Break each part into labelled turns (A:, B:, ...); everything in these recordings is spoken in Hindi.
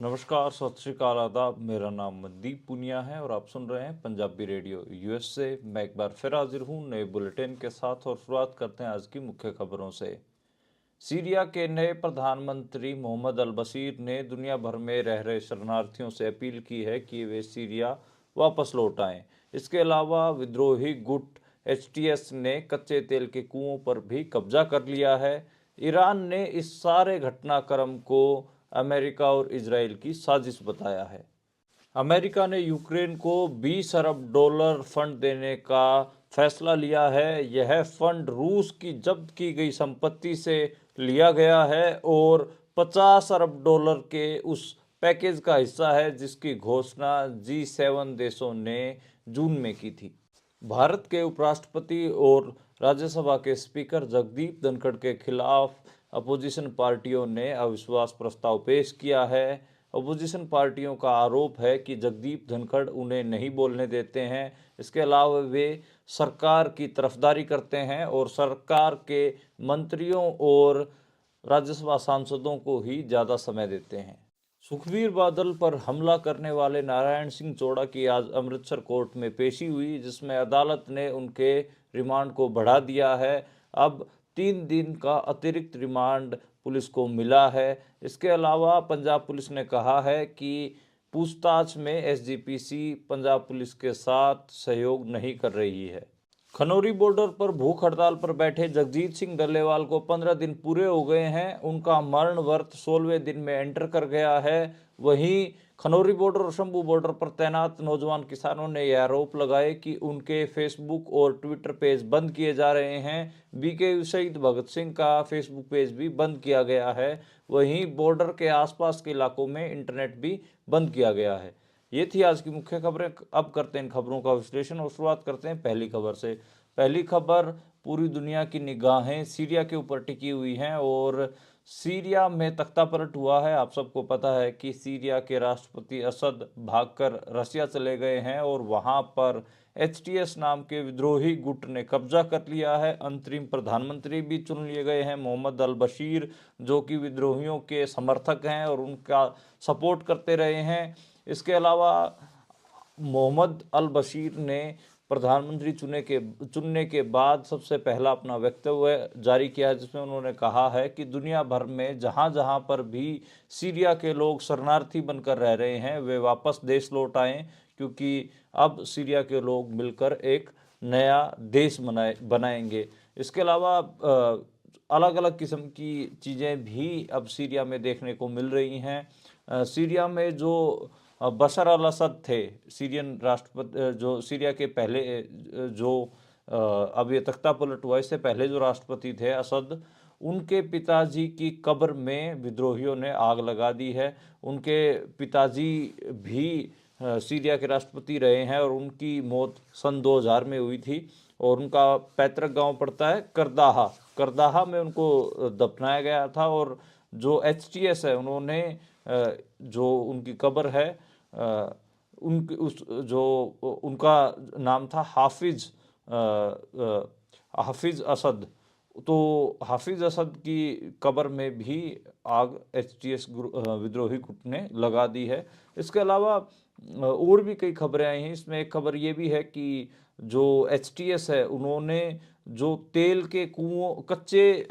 A: नमस्कार, सत श्री अकाल, आदाब। मेरा नाम मनदीप पुनिया है और आप सुन रहे हैं पंजाबी रेडियो यूएस से। मैं एक बार फिर हाजिर हूँ नए बुलेटिन के साथ और शुरुआत करते हैं आज की मुख्य खबरों से। सीरिया के नए प्रधानमंत्री मोहम्मद अल बशीर ने दुनिया भर में रह रहे शरणार्थियों से अपील की है कि वे सीरिया वापस लौट आएं। इसके अलावा विद्रोही गुट एचटीएस ने कच्चे तेल के कुओं पर भी कब्जा कर लिया है। ईरान ने इस सारे घटनाक्रम को अमेरिका और इजराइल की साजिश बताया है। अमेरिका ने यूक्रेन को 20 अरब डॉलर फंड देने का फैसला लिया है। यह फंड रूस की जब्त की गई संपत्ति से लिया गया है और 50 अरब डॉलर के उस पैकेज का हिस्सा है जिसकी घोषणा G7 देशों ने जून में की थी। भारत के उपराष्ट्रपति और राज्यसभा के स्पीकर जगदीप धनखड़ के खिलाफ अपोजिशन पार्टियों ने अविश्वास प्रस्ताव पेश किया है। अपोजिशन पार्टियों का आरोप है कि जगदीप धनखड़ उन्हें नहीं बोलने देते हैं। इसके अलावा वे सरकार की तरफदारी करते हैं और सरकार के मंत्रियों और राज्यसभा सांसदों को ही ज़्यादा समय देते हैं। सुखबीर बादल पर हमला करने वाले नारायण सिंह चौड़ा की आज अमृतसर कोर्ट में पेशी हुई, जिसमें अदालत ने उनके रिमांड को बढ़ा दिया है। अब 3 दिन का अतिरिक्त रिमांड पुलिस को मिला है। इसके अलावा पंजाब पुलिस ने कहा है कि पूछताछ में एसजीपीसी पंजाब पुलिस के साथ सहयोग नहीं कर रही है। खनौरी बॉर्डर पर भूख हड़ताल पर बैठे जगजीत सिंह डल्लेवाल को 15 दिन पूरे हो गए हैं। उनका मरण व्रत 16वें दिन में एंटर कर गया है। वहीं खनौरी बॉर्डर और शंभू बॉर्डर पर तैनात नौजवान किसानों ने यह आरोप लगाए कि उनके फेसबुक और ट्विटर पेज बंद किए जा रहे हैं। बीके शहीद भगत सिंह का फेसबुक पेज भी बंद किया गया है। वहीं बॉर्डर के आसपास के इलाकों में इंटरनेट भी बंद किया गया है। ये थी आज की मुख्य खबरें। अब करते हैं इन खबरों का विश्लेषण और शुरुआत करते हैं पहली खबर से। पहली खबर, पूरी दुनिया की निगाहें सीरिया के ऊपर टिकी हुई हैं और सीरिया में तख्तापलट हुआ है। आप सबको पता है कि सीरिया के राष्ट्रपति असद भागकर रसिया चले गए हैं और वहां पर एचटीएस नाम के विद्रोही गुट ने कब्जा कर लिया है। अंतरिम प्रधानमंत्री भी चुन लिए गए हैं, मोहम्मद अल बशीर, जो कि विद्रोहियों के समर्थक हैं और उनका सपोर्ट करते रहे हैं। इसके अलावा मोहम्मद अल बशीर ने प्रधानमंत्री चुनने के बाद सबसे पहला अपना वक्तव्य जारी किया, जिसमें उन्होंने कहा है कि दुनिया भर में जहां जहां पर भी सीरिया के लोग शरणार्थी बनकर रह रहे हैं वे वापस देश लौट आएं, क्योंकि अब सीरिया के लोग मिलकर एक नया देश बनाएंगे। इसके अलावा अलग अलग किस्म की चीज़ें भी अब सीरिया में देखने को मिल रही हैं। सीरिया में जो बशर अल असद थे, सीरियन राष्ट्रपति, जो सीरिया के पहले जो अब ये तख्ता पलट हुआ, इससे पहले जो राष्ट्रपति थे असद, उनके पिताजी की कब्र में विद्रोहियों ने आग लगा दी है। उनके पिताजी भी सीरिया के राष्ट्रपति रहे हैं और उनकी मौत सन 2000 में हुई थी और उनका पैतृक गांव पड़ता है करदाहा। करदाहा में उनको दफनाया गया था और जो एचटीएस है उन्होंने जो उनकी कब्र है उनकी उस जो उनका नाम था हाफिज असद, तो हाफिज असद की कब्र में भी आग एचटीएस विद्रोही गुट ने लगा दी है। इसके अलावा और भी कई खबरें आई हैं। इसमें एक खबर ये भी है कि जो एचटीएस है उन्होंने जो तेल के कुओं, कच्चे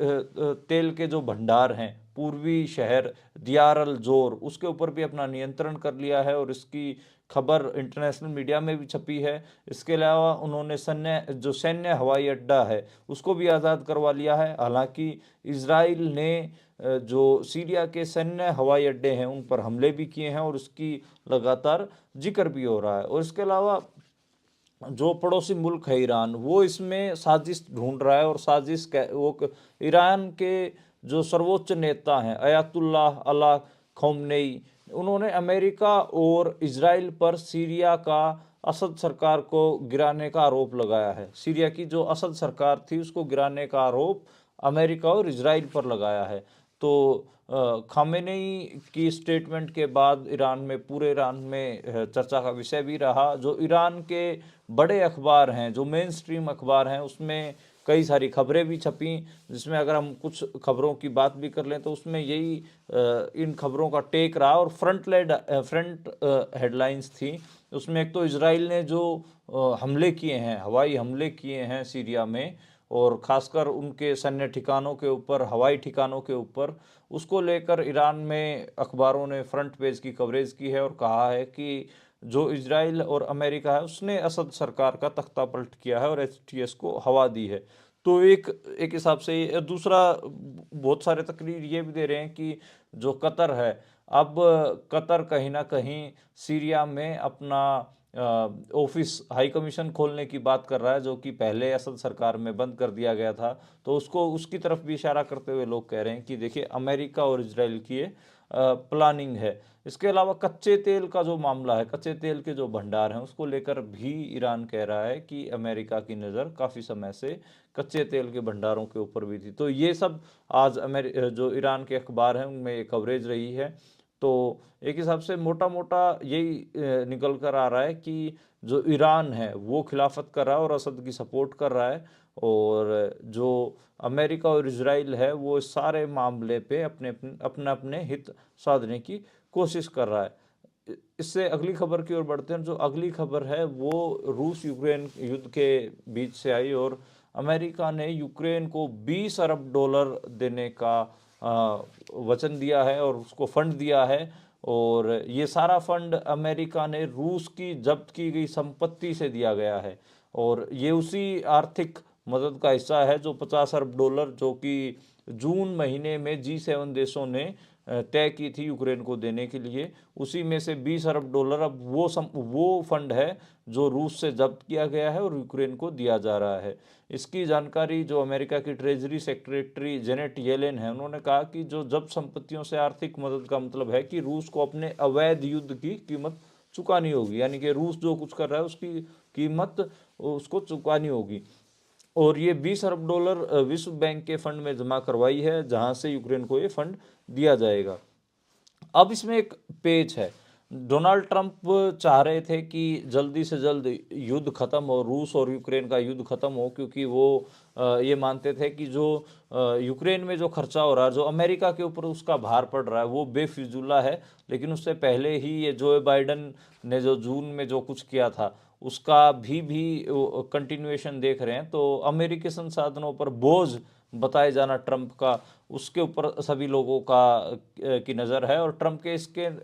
A: तेल के जो भंडार हैं पूर्वी शहर दियार अल जोर, उसके ऊपर भी अपना नियंत्रण कर लिया है और इसकी खबर इंटरनेशनल मीडिया में भी छपी है। इसके अलावा उन्होंने सैन्य हवाई अड्डा है उसको भी आज़ाद करवा लिया है। हालांकि इजराइल ने जो सीरिया के सैन्य हवाई अड्डे हैं उन पर हमले भी किए हैं और उसकी लगातार जिक्र भी हो रहा है। और इसके अलावा जो पड़ोसी मुल्क है ईरान, वो इसमें साजिश ढूंढ रहा है और ईरान के जो सर्वोच्च नेता हैं अयातुल्लाह अला खौमनेई, उन्होंने अमेरिका और इजराइल पर सीरिया का असद सरकार को गिराने का आरोप लगाया है। सीरिया की जो असद सरकार थी उसको गिराने का आरोप अमेरिका और इजराइल पर लगाया है। तो खामेनेई की स्टेटमेंट के बाद पूरे ईरान में चर्चा का विषय भी रहा। जो ईरान के बड़े अखबार हैं, जो मेन स्ट्रीम अखबार हैं, उसमें कई सारी खबरें भी छपी, जिसमें अगर हम कुछ खबरों की बात भी कर लें तो उसमें यही इन खबरों का टेक रहा। और फ्रंट हेडलाइंस थी उसमें। एक तो इजराइल ने जो हमले किए हैं, हवाई हमले किए हैं सीरिया में, और खासकर उनके सैन्य ठिकानों के ऊपर, हवाई ठिकानों के ऊपर, उसको लेकर ईरान में अखबारों ने फ्रंट पेज की कवरेज की है और कहा है कि जो इजराइल और अमेरिका है उसने असद सरकार का तख्ता पलट किया है और एचटीएस को हवा दी है। तो एक एक हिसाब से दूसरा, बहुत सारे तकरीर ये भी दे रहे हैं कि जो कतर है, अब कतर कहीं ना कहीं सीरिया में अपना ऑफिस, हाई कमीशन खोलने की बात कर रहा है, जो कि पहले असद सरकार में बंद कर दिया गया था। तो उसको, उसकी तरफ भी इशारा करते हुए लोग कह रहे हैं कि देखिए अमेरिका और इजराइल की प्लानिंग है। इसके अलावा कच्चे तेल का जो मामला है, कच्चे तेल के जो भंडार हैं, उसको लेकर भी ईरान कह रहा है कि अमेरिका की नज़र काफ़ी समय से कच्चे तेल के भंडारों के ऊपर भी थी। तो ये सब आज जो ईरान के अखबार हैं उनमें ये कवरेज रही है। तो एक हिसाब से मोटा मोटा यही निकल कर आ रहा है कि जो ईरान है वो खिलाफत कर रहा है और असद की सपोर्ट कर रहा है, और जो अमेरिका और इजराइल है वो इस सारे मामले पे अपने अपने अपने हित साधने की कोशिश कर रहा है। इससे अगली खबर की ओर बढ़ते हैं। जो अगली खबर है वो रूस यूक्रेन युद्ध के बीच से आई, और अमेरिका ने यूक्रेन को 20 अरब डॉलर देने का वचन दिया है और उसको फंड दिया है। और ये सारा फंड अमेरिका ने रूस की जब्त की गई संपत्ति से दिया गया है, और ये उसी आर्थिक मदद का हिस्सा है जो 50 अरब डॉलर, जो कि जून महीने में G7 देशों ने तय की थी यूक्रेन को देने के लिए। उसी में से 20 अरब डॉलर अब वो फंड है जो रूस से जब्त किया गया है और यूक्रेन को दिया जा रहा है। इसकी जानकारी जो अमेरिका की ट्रेजरी सेक्रेटरी जेनेट येलेन है, उन्होंने कहा कि जो जब्त संपत्तियों से आर्थिक मदद का मतलब है कि रूस को अपने अवैध युद्ध की कीमत चुकानी होगी, यानी कि रूस जो कुछ कर रहा है उसकी कीमत उसको चुकानी होगी। और ये 20 अरब डॉलर विश्व बैंक के फंड में जमा करवाई है, जहां से यूक्रेन को ये फंड दिया जाएगा। अब इसमें एक पेच है। डोनाल्ड ट्रंप चाह रहे थे कि जल्दी से जल्द युद्ध खत्म हो, रूस और यूक्रेन का युद्ध खत्म हो, क्योंकि वो ये मानते थे कि जो यूक्रेन में जो खर्चा हो रहा है, जो अमेरिका के ऊपर उसका भार पड़ रहा है, वो बेफिजुला है। लेकिन उससे पहले ही ये जो बाइडन ने जो जून में जो कुछ किया था उसका भी कंटिन्यूएशन देख रहे हैं। तो अमेरिकी संसाधनों पर बोझ बताए जाना ट्रंप का, उसके ऊपर सभी लोगों का की नज़र है। और ट्रंप के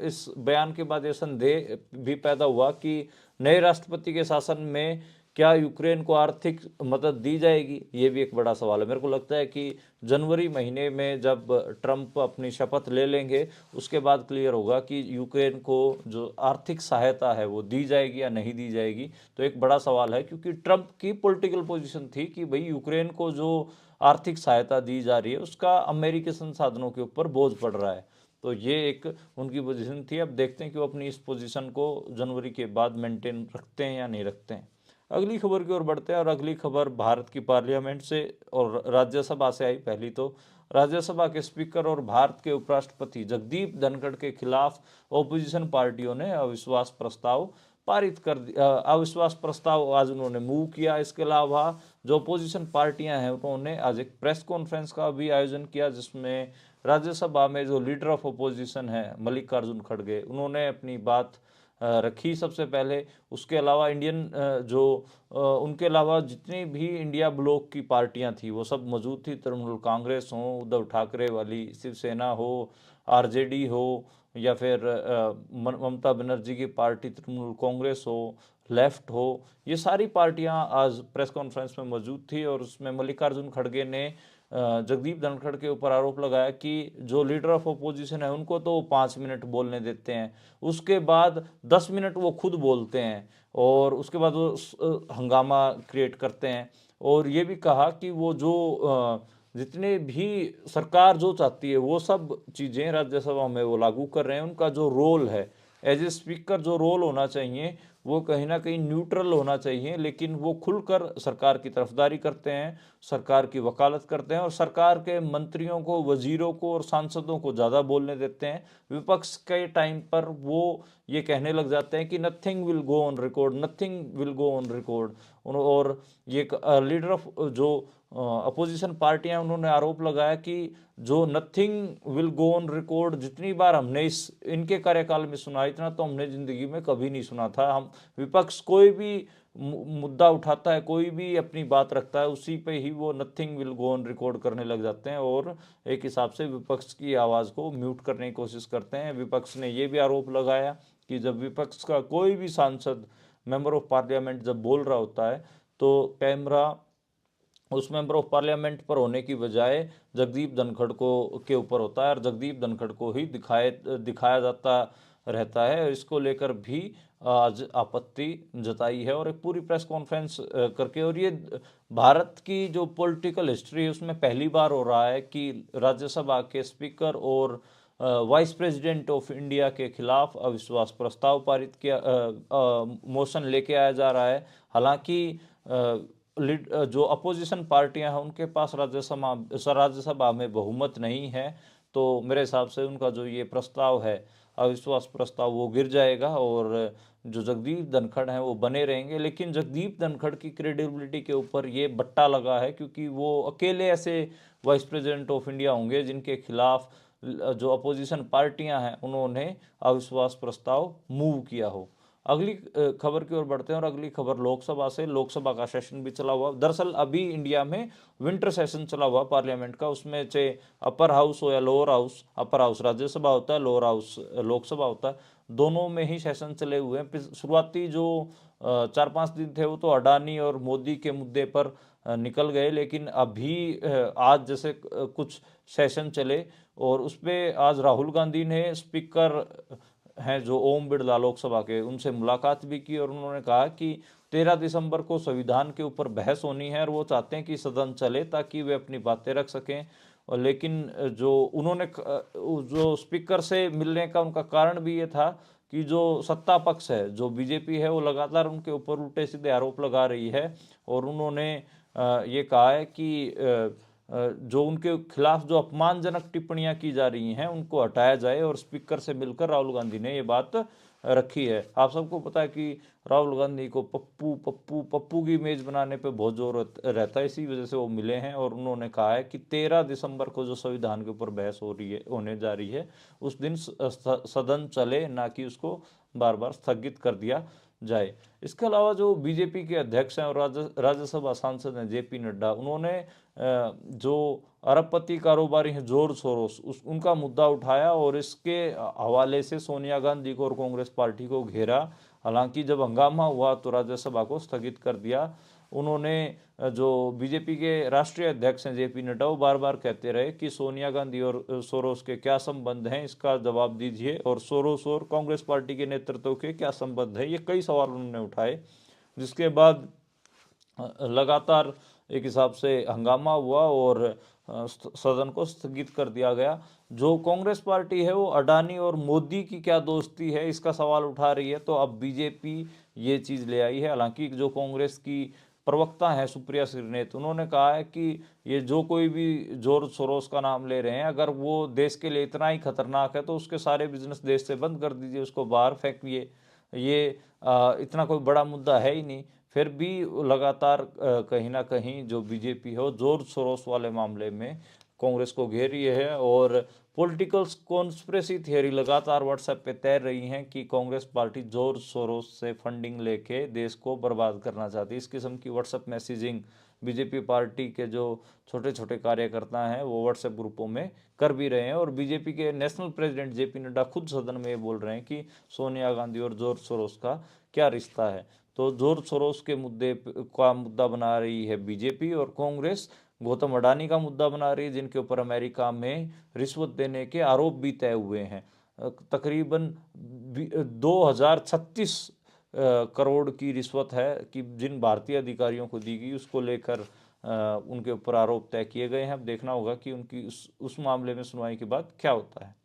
A: इस बयान के बाद ये संदेह भी पैदा हुआ कि नए राष्ट्रपति के शासन में क्या यूक्रेन को आर्थिक मदद दी जाएगी, ये भी एक बड़ा सवाल है। मेरे को लगता है कि जनवरी महीने में जब ट्रंप अपनी शपथ ले लेंगे उसके बाद क्लियर होगा कि यूक्रेन को जो आर्थिक सहायता है वो दी जाएगी या नहीं दी जाएगी। तो एक बड़ा सवाल है, क्योंकि ट्रंप की पॉलिटिकल पोजीशन थी कि भाई यूक्रेन को जो आर्थिक सहायता दी जा रही है उसका अमेरिकी संसाधनों के ऊपर बोझ पड़ रहा है। तो ये एक उनकी पोजीशन थी। अब देखते हैं कि वो अपनी इस पोजीशन को जनवरी के बाद मेंटेन रखते हैं या नहीं रखते हैं। अगली खबर की ओर बढ़ते हैं, और अगली खबर भारत की पार्लियामेंट से और राज्यसभा से आई। पहली तो राज्यसभा के स्पीकर और भारत के उपराष्ट्रपति जगदीप धनखड़ के खिलाफ ओपोजिशन पार्टियों ने अविश्वास प्रस्ताव पारित कर दिया। अविश्वास प्रस्ताव आज उन्होंने मूव किया। इसके अलावा जो अपोजिशन पार्टियां हैं उन्होंने आज एक प्रेस कॉन्फ्रेंस का भी आयोजन किया, जिसमें राज्यसभा में जो लीडर ऑफ अपोजिशन है मल्लिकार्जुन खड़गे, उन्होंने अपनी बात रखी सबसे पहले। उसके अलावा उनके अलावा जितनी भी इंडिया ब्लॉक की पार्टियां थी वो सब मौजूद थी। तृणमूल कांग्रेस हो, उद्धव ठाकरे वाली शिवसेना हो, आरजेडी हो, या फिर ममता बनर्जी की पार्टी तृणमूल कांग्रेस हो, लेफ्ट हो, ये सारी पार्टियां आज प्रेस कॉन्फ्रेंस में मौजूद थी। और उसमें मल्लिकार्जुन खड़गे ने जगदीप धनखड़ के ऊपर आरोप लगाया कि जो लीडर ऑफ अपोजिशन है उनको तो 5 मिनट बोलने देते हैं, उसके बाद 10 मिनट वो खुद बोलते हैं, और उसके बाद वो हंगामा क्रिएट करते हैं। और ये भी कहा कि वो जो जितने भी सरकार जो चाहती है वो सब चीज़ें राज्यसभा में वो लागू कर रहे हैं। उनका जो रोल है एज ए स्पीकर, जो रोल होना चाहिए वो कहीं ना कहीं न्यूट्रल होना चाहिए, लेकिन वो खुलकर सरकार की तरफदारी करते हैं, सरकार की वकालत करते हैं, और सरकार के मंत्रियों को, वजीरों को और सांसदों को ज़्यादा बोलने देते हैं। विपक्ष के टाइम पर वो ये कहने लग जाते हैं कि nothing will go on record, nothing will go on record. और ये लीडर ऑफ जो अपोजिशन पार्टियां, उन्होंने आरोप लगाया कि जो nothing will go on record, जितनी बार हमने इनके कार्यकाल में सुना, इतना तो हमने जिंदगी में कभी नहीं सुना था। हम विपक्ष कोई भी मुद्दा उठाता है, कोई भी अपनी बात रखता है, उसी पे ही वो nothing will go on record करने लग जाते हैं और एक हिसाब से विपक्ष की आवाज़ को म्यूट करने की कोशिश करते हैं। विपक्ष ने ये भी आरोप लगाया कि जब विपक्ष का कोई भी सांसद, मेंबर ऑफ पार्लियामेंट जब बोल रहा होता है तो कैमरा उस मेंबर ऑफ पार्लियामेंट पर होने की बजाय जगदीप धनखड़ को के ऊपर होता है और जगदीप धनखड़ को ही दिखाया जाता रहता है। इसको लेकर भी आज आपत्ति जताई है और एक पूरी प्रेस कॉन्फ्रेंस करके, और ये भारत की जो पॉलिटिकल हिस्ट्री है उसमें पहली बार हो रहा है कि राज्यसभा के स्पीकर और वाइस प्रेसिडेंट ऑफ इंडिया के खिलाफ अविश्वास प्रस्ताव पारित किया, मोशन लेके आया जा रहा है। हालांकि जो अपोजिशन पार्टियां हैं उनके पास राज्यसभा में बहुमत नहीं है, तो मेरे हिसाब से उनका जो ये प्रस्ताव है, अविश्वास प्रस्ताव, वो गिर जाएगा और जो जगदीप धनखड़ हैं वो बने रहेंगे। लेकिन जगदीप धनखड़ की क्रेडिबिलिटी के ऊपर ये बट्टा लगा है, क्योंकि वो अकेले ऐसे वाइस प्रेसिडेंट ऑफ इंडिया होंगे जिनके खिलाफ जो अपोजिशन पार्टियां हैं उन्होंने अविश्वास प्रस्ताव मूव किया हो। अगली खबर की ओर बढ़ते हैं और अगली खबर लोकसभा से। लोकसभा का सेशन भी चला हुआ, दरअसल अभी इंडिया में विंटर सेशन चला हुआ पार्लियामेंट का, उसमें चाहे अपर हाउस हो या lower house, upper house Rajya Sabha होता है, लोअर हाउस लोकसभा होता है, दोनों में ही सेशन चले हुए हैं। शुरुआती जो 4-5 दिन थे वो तो अडानी और मोदी के मुद्दे पर निकल गए, लेकिन अभी आज जैसे कुछ सेशन चले और उसपे आज राहुल गांधी ने स्पीकर हैं जो ओम बिरला लोकसभा के, उनसे मुलाकात भी की और उन्होंने कहा कि 13 दिसंबर को संविधान के ऊपर बहस होनी है और वो चाहते हैं कि सदन चले ताकि वे अपनी बातें रख सकें। और लेकिन जो उन्होंने जो स्पीकर से मिलने का उनका कारण भी ये था कि जो सत्ता पक्ष है, जो बीजेपी है, वो लगातार उनके ऊपर उल्टे सीधे आरोप लगा रही है और उन्होंने ये कहा है कि जो उनके खिलाफ जो अपमानजनक टिप्पणियां की जा रही हैं उनको हटाया जाए, और स्पीकर से मिलकर राहुल गांधी ने ये बात रखी है। आप सबको पता है कि राहुल गांधी को पप्पू पप्पू पप्पू की इमेज बनाने पे बहुत जोर रहता है, इसी वजह से वो मिले हैं और उन्होंने कहा है कि 13 दिसंबर को जो संविधान के ऊपर बहस होने जा रही है उस दिन सदन चले, ना कि उसको बार बार स्थगित कर दिया जाए। इसके अलावा जो बीजेपी के अध्यक्ष हैं और राज्यसभा सांसद हैं जेपी नड्डा, उन्होंने जो अरबपति कारोबारी हैं जॉर्ज सोरोस, उनका मुद्दा उठाया और इसके हवाले से सोनिया गांधी को और कांग्रेस पार्टी को घेरा। हालांकि जब हंगामा हुआ तो राज्यसभा को स्थगित कर दिया। उन्होंने जो बीजेपी के राष्ट्रीय अध्यक्ष हैं जेपी नड्डा, वो बार बार कहते रहे कि सोनिया गांधी और सोरोस के क्या संबंध हैं, इसका जवाब दीजिए, और सोरोस और कांग्रेस पार्टी के नेतृत्व के क्या संबंध है, ये कई सवाल उन्होंने उठाए, जिसके बाद लगातार एक हिसाब से हंगामा हुआ और सदन को स्थगित कर दिया गया। जो कांग्रेस पार्टी है वो अडानी और मोदी की क्या दोस्ती है इसका सवाल उठा रही है, तो अब बीजेपी ये चीज़ ले आई है। हालांकि जो कांग्रेस की प्रवक्ता है सुप्रिया श्रीनेत, उन्होंने कहा है कि ये जो कोई भी जॉर्ज सोरोस का नाम ले रहे हैं, अगर वो देश के लिए इतना ही खतरनाक है तो उसके सारे बिजनेस देश से बंद कर दीजिए, उसको बाहर फेंकिए, ये इतना कोई बड़ा मुद्दा है ही नहीं। फिर भी लगातार कहीं ना कहीं जो बीजेपी है वो जॉर्ज सोरोस वाले मामले में कांग्रेस को घेर रही है और पॉलिटिकल कॉन्स्पिरेसी थियरी लगातार व्हाट्सएप पे तैर रही हैं कि कांग्रेस पार्टी जॉर्ज सोरोस से फंडिंग लेके देश को बर्बाद करना चाहती है। इस किस्म की व्हाट्सएप मैसेजिंग बीजेपी पार्टी के जो छोटे छोटे कार्यकर्ता हैं वो व्हाट्सएप ग्रुपों में कर भी रहे हैं और बीजेपी के नेशनल प्रेसिडेंट जेपी नड्डा खुद सदन में ये बोल रहे हैं कि सोनिया गांधी और जॉर्ज सोरोस का क्या रिश्ता है। तो जॉर्ज सोरोस के मुद्दा बना रही है बीजेपी और कांग्रेस गौतम अडानी का मुद्दा बना रही है, जिनके ऊपर अमेरिका में रिश्वत देने के आरोप भी तय हुए हैं। तकरीबन 2036 करोड़ की रिश्वत है कि जिन भारतीय अधिकारियों को दी गई, उसको लेकर उनके ऊपर आरोप तय किए गए हैं। अब देखना होगा कि उनकी उस मामले में सुनवाई के बाद क्या होता है।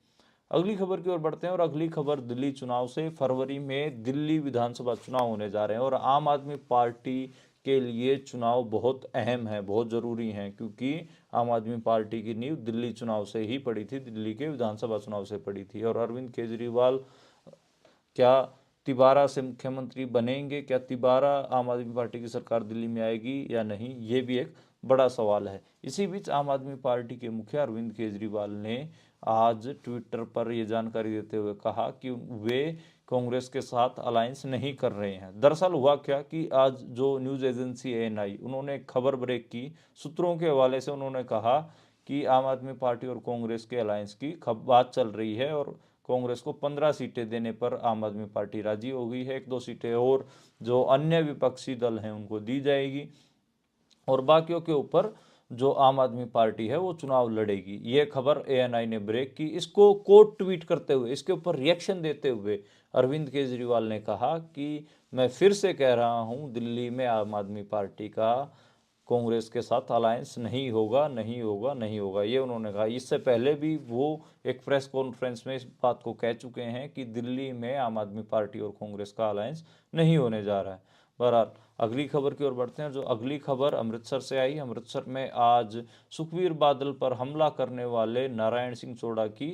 A: अगली खबर की ओर बढ़ते हैं और अगली खबर दिल्ली चुनाव से। फरवरी में दिल्ली विधानसभा चुनाव होने जा रहे हैं और आम आदमी पार्टी के लिए चुनाव बहुत अहम है, बहुत ज़रूरी है, क्योंकि आम आदमी पार्टी की नींव दिल्ली चुनाव से ही पड़ी थी, दिल्ली के विधानसभा चुनाव से पड़ी थी। और अरविंद केजरीवाल क्या तिबारा से मुख्यमंत्री बनेंगे, क्या तिबारा आम आदमी पार्टी की सरकार दिल्ली में आएगी या नहीं, ये भी एक बड़ा सवाल है। इसी बीच आम आदमी पार्टी के मुखिया अरविंद केजरीवाल ने आज ट्विटर पर यह जानकारी देते हुए कहा कि वे कांग्रेस के साथ अलायंस नहीं कर रहे हैं। दरअसल हुआ क्या कि आज जो न्यूज़ एजेंसी एएनआई उन्होंने एक खबर ब्रेक की। सूत्रों के हवाले से उन्होंने कहा कि आम आदमी पार्टी और कांग्रेस के अलायंस की बात चल रही है और कांग्रेस को 15 सीटें देने पर आम आदमी पार्टी राजी हो गई है। 1-2 सीटें और जो अन्य विपक्षी दल हैं उनको दी जाएगी और बाकियों के ऊपर जो आम आदमी पार्टी है वो चुनाव लड़ेगी। ये खबर एएनआई ने ब्रेक की। इसको कोट ट्वीट करते हुए, इसके ऊपर रिएक्शन देते हुए अरविंद केजरीवाल ने कहा कि मैं फिर से कह रहा हूं, दिल्ली में आम आदमी पार्टी का कांग्रेस के साथ अलायंस नहीं होगा, नहीं होगा, नहीं होगा, ये उन्होंने कहा। इससे पहले भी वो एक प्रेस कॉन्फ्रेंस में इस बात को कह चुके हैं कि दिल्ली में आम आदमी पार्टी और कांग्रेस का अलायंस नहीं होने जा रहा है। बहरहाल अगली खबर की ओर बढ़ते हैं। जो अगली खबर अमृतसर से आई। अमृतसर में आज सुखबीर बादल पर हमला करने वाले नारायण सिंह चोड़ा की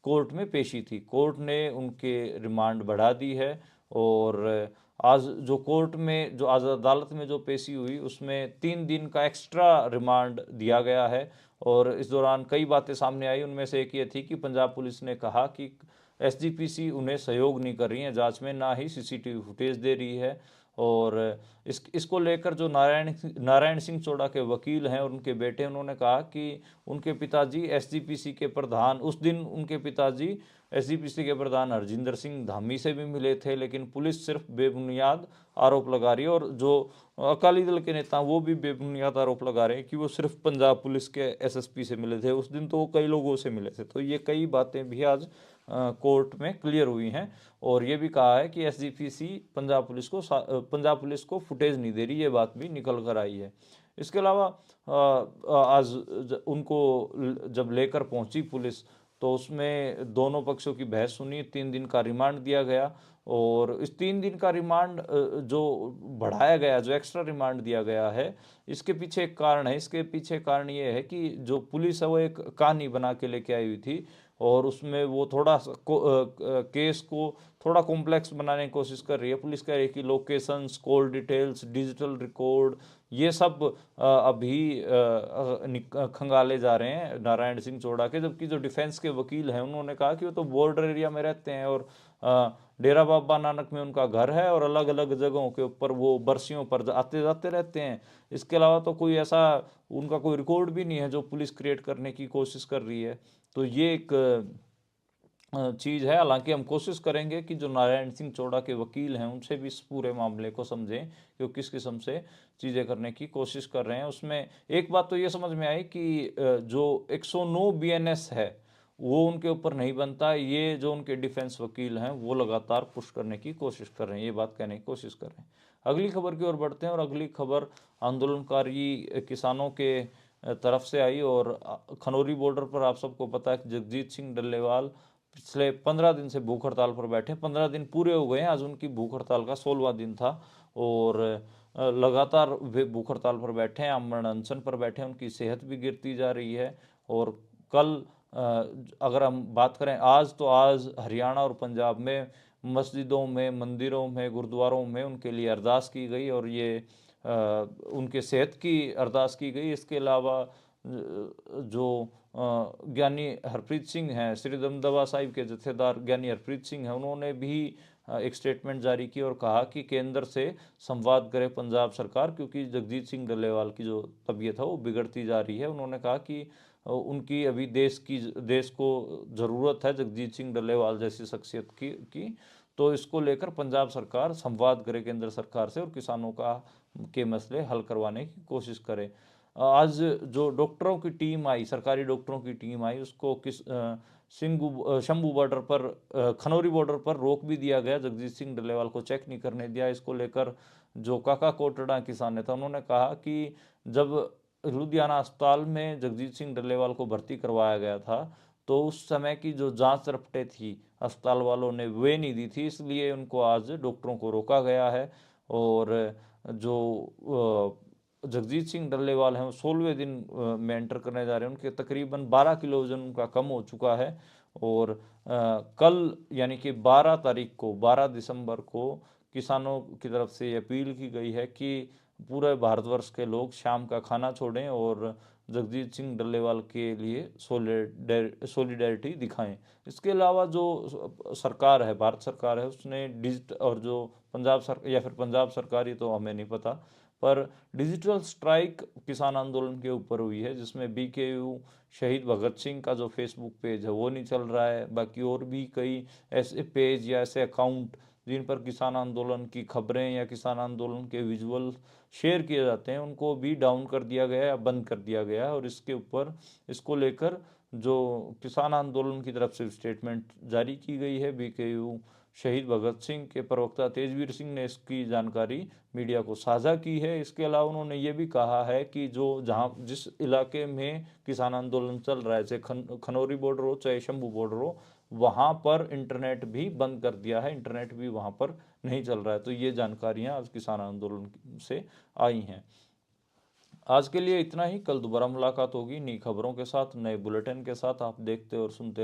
A: कोर्ट में पेशी थी। कोर्ट ने उनके रिमांड बढ़ा दी है और आज जो कोर्ट में जो आज अदालत में जो पेशी हुई उसमें 3 दिन का एक्स्ट्रा रिमांड दिया गया है और इस दौरान कई बातें सामने आई। उनमें से एक ये थी कि पंजाब पुलिस ने कहा कि एसजीपीसी उन्हें सहयोग नहीं कर रही है जांच में, ना ही सीसीटीवी फुटेज दे रही है। और इसको लेकर जो नारायण सिंह चोड़ा के वकील हैं और उनके बेटे, उन्होंने कहा कि उनके पिताजी एसजीपीसी के प्रधान, उस दिन उनके पिताजी एसजीपीसी के प्रधान हरजिंदर सिंह धामी से भी मिले थे, लेकिन पुलिस सिर्फ बेबुनियाद आरोप लगा रही है और जो अकाली दल के नेता वो भी बेबुनियाद आरोप लगा रहे हैं कि वो सिर्फ पंजाब पुलिस के एसएसपी से मिले थे। उस दिन तो वो कई लोगों से मिले थे। तो ये कई बातें भी आज कोर्ट में क्लियर हुई हैं और ये भी कहा है कि एसजीपीसी पंजाब पुलिस को फुटेज नहीं दे रही, ये बात भी निकल कर आई है। इसके अलावा आज उनको जब लेकर पहुंची पुलिस तो उसमें दोनों पक्षों की बहस सुनी। 3 दिन का रिमांड दिया गया और इस 3 दिन का रिमांड जो बढ़ाया गया, जो एक्स्ट्रा रिमांड दिया गया है, इसके पीछे एक कारण है। इसके पीछे कारण ये है कि जो पुलिस है वो एक कहानी बना के लेके आई हुई थी और उसमें वो थोड़ा केस को थोड़ा कॉम्प्लेक्स बनाने की कोशिश कर रही है। पुलिस कह रही है कि locations, call details, digital record, ये सब अभी खंगाले जा रहे हैं नारायण सिंह चोड़ा के। जबकि जो डिफेंस के वकील हैं उन्होंने कहा कि वो तो बॉर्डर एरिया में रहते हैं और डेरा बाबा नानक में उनका घर है और अलग अलग जगहों के ऊपर वो बरसियों पर आते जाते रहते हैं। इसके अलावा तो कोई ऐसा उनका कोई रिकॉर्ड भी नहीं है जो पुलिस क्रिएट करने की कोशिश कर रही है। तो ये एक चीज़ है। हालांकि हम कोशिश करेंगे कि जो नारायण सिंह चोड़ा के वकील हैं उनसे भी इस पूरे मामले को समझें कि वो किस किस्म से चीज़ें करने की कोशिश कर रहे हैं। उसमें एक बात तो ये समझ में आई कि जो 109 बीएनएस है वो उनके ऊपर नहीं बनता। ये जो उनके डिफेंस वकील हैं वो लगातार पुश करने की कोशिश कर रहे हैं, ये बात कहने की कोशिश कर रहे हैं। अगली खबर की ओर बढ़ते हैं और अगली खबर आंदोलनकारी किसानों के तरफ से आई और खनौरी बॉर्डर पर आप सबको पता है कि जगजीत सिंह डल्लेवाल पिछले 15 दिन से भूख हड़ताल पर बैठे। 15 दिन पूरे हो गए हैं, आज उनकी भूख हड़ताल का 16वां दिन था और लगातार वे भूख हड़ताल पर बैठे हैं, आमरण अनशन पर बैठे हैं। उनकी सेहत भी गिरती जा रही है और कल अगर हम बात करें आज, तो आज हरियाणा और पंजाब में मस्जिदों में, मंदिरों में, गुरुद्वारों में उनके लिए अरदास की गई और ये उनके सेहत की अरदास की गई। इसके अलावा जो ज्ञानी हरप्रीत सिंह हैं, श्री दमदमा साहिब के जत्थेदार ज्ञानी हरप्रीत सिंह हैं, उन्होंने भी एक स्टेटमेंट जारी की और कहा कि केंद्र से संवाद करे पंजाब सरकार, क्योंकि जगजीत सिंह डल्लेवाल की जो तबीयत है वो बिगड़ती जा रही है। उन्होंने कहा कि उनकी अभी देश को ज़रूरत है जगजीत सिंह डल्लेवाल जैसी शख्सियत की। तो इसको लेकर पंजाब सरकार संवाद करे केंद्र सरकार से और किसानों के मसले हल करवाने की कोशिश करे। आज जो डॉक्टरों की टीम आई, सरकारी डॉक्टरों की टीम आई, उसको शंभू बॉर्डर पर, खनौरी बॉर्डर पर रोक भी दिया गया। जगजीत सिंह डल्लेवाल को चेक नहीं करने दिया। इसको लेकर जो काका कोटड़ा किसान नेता, उन्होंने कहा कि जब लुधियाना अस्पताल में जगजीत सिंह डल्लेवाल को भर्ती करवाया गया था तो उस समय की जो जांच रपटे थी अस्पताल वालों ने वे नहीं दी थी, इसलिए उनको आज डॉक्टरों को रोका गया है। और जो जगजीत सिंह डल्लेवाल हैं वो 16वें दिन में एंटर करने जा रहे हैं। उनके तकरीबन 12 किलो वजन उनका कम हो चुका है और कल यानी कि 12 तारीख को, 12 दिसंबर को किसानों की तरफ से अपील की गई है कि पूरे भारतवर्ष के लोग शाम का खाना छोड़ें और जगजीत सिंह डल्लेवाल के लिए सॉलिडेरिटी दिखाएं। इसके अलावा जो सरकार है, भारत सरकार है, उसने और जो पंजाब सरकार या फिर पंजाब सरकार, ये तो हमें नहीं पता, पर डिजिटल स्ट्राइक किसान आंदोलन के ऊपर हुई है, जिसमें BKU शहीद भगत सिंह का जो फेसबुक पेज है वो नहीं चल रहा है। बाकी और भी कई ऐसे पेज या ऐसे अकाउंट जिन पर किसान आंदोलन की खबरें या किसान आंदोलन के विजुअल शेयर किए जाते हैं, उनको भी डाउन कर दिया गया या बंद कर दिया गया है। और इसके ऊपर, इसको लेकर जो किसान आंदोलन की तरफ से स्टेटमेंट जारी की गई है, BKU शहीद भगत सिंह के प्रवक्ता तेजवीर सिंह ने इसकी जानकारी मीडिया को साझा की है। इसके अलावा उन्होंने ये भी कहा है कि जो जहाँ जिस इलाके में किसान आंदोलन चल रहा है, चाहे खनौरी बॉर्डर हो चाहे शंभू बॉर्डर हो, वहाँ पर इंटरनेट भी बंद कर दिया है, इंटरनेट भी वहाँ पर नहीं चल रहा है। तो ये जानकारियाँ आज किसान आंदोलन से आई हैं। आज के लिए इतना ही। कल दोबारा मुलाकात होगी नई खबरों के साथ, नए बुलेटिन के साथ। आप देखते और सुनते